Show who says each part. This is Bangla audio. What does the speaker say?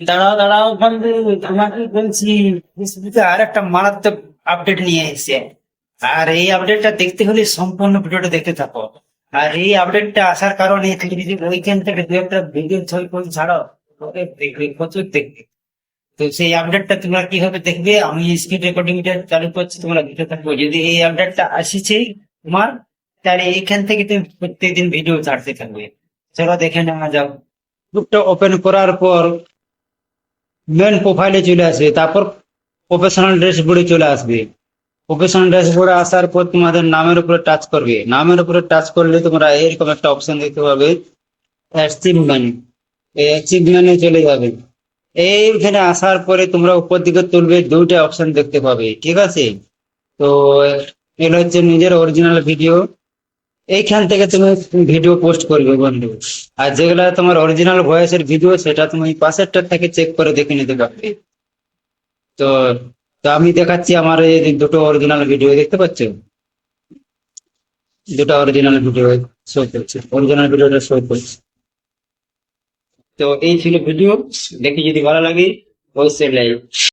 Speaker 1: দাঁড়াও দাঁড়াও বন্ধু, তোমাকে বলছি ফেসবুকে আর একটা মারাত্মক আপডেট নিয়ে এসেছে। আর এই আপডেটটা দেখতে হলে সম্পূর্ণ ভিডিওটা দেখতে থাকো। আর এই আপডেটটা আসার কারণে তুমি যদি ওইখান থেকে দু একটা ভিডিও ছবি করে ছাড়ো, ওকে দেখবে, প্রচুর দেখবে। তো সেই আপডেটটা তোমরা কিভাবে দেখবে, আমি স্ক্রিন রেকর্ডিংটা চালু করছি, তোমরা দেখতে থাকবো। যদি এই আপডেটটা আসছে তোমার, তাহলে এইখান থেকে তুমি প্রত্যেকদিন ভিডিও ছাড়তে থাকবে। চলো দেখে নেওয়া যাও। ফেসবুকটা ওপেন করার পর মেন প্রোফাইলে চলে আসবে, তারপর প্রফেশনাল ড্যাশবোর্ডে চলে আসবে। প্রফেশনাল ড্যাশবোর্ডে আসার পর তোমাদের নামের উপরে টাচ করবে। নামের উপরে টাচ করলে তোমরা এরকম একটা অপশন দেখতে পাবে, অ্যাচিভমেন্ট। এই অ্যাচিভমেন্টে চলে যাবে। এইখানে আসার পরে তোমরা উপর দিকে তুলবে, দুইটা অপশন দেখতে পাবে, ঠিক আছে? তো এগুলো হচ্ছে নিজের অরিজিনাল ভিডিও। এইখান থেকে তুমি ভিডিও পোস্ট করবে বন্ধু। আর যেগুলা তোমার অরিজিনাল ভয়েসের ভিডিও, সেটা তুমি পাশেরটা থেকে চেক করে দেখে নিতে পারবে। তো তো আমি দেখাচ্ছি আমার এই দুটো অরিজিনাল ভিডিও, দেখতে পাচ্ছ? দুটো অরিজিনাল ভিডিও শো করছে, অরিজিনাল ভিডিওটা শো করছে। তো এই ছিল ভিডিও। দেখি যদি ভালো লাগে অবশ্যই লাইক।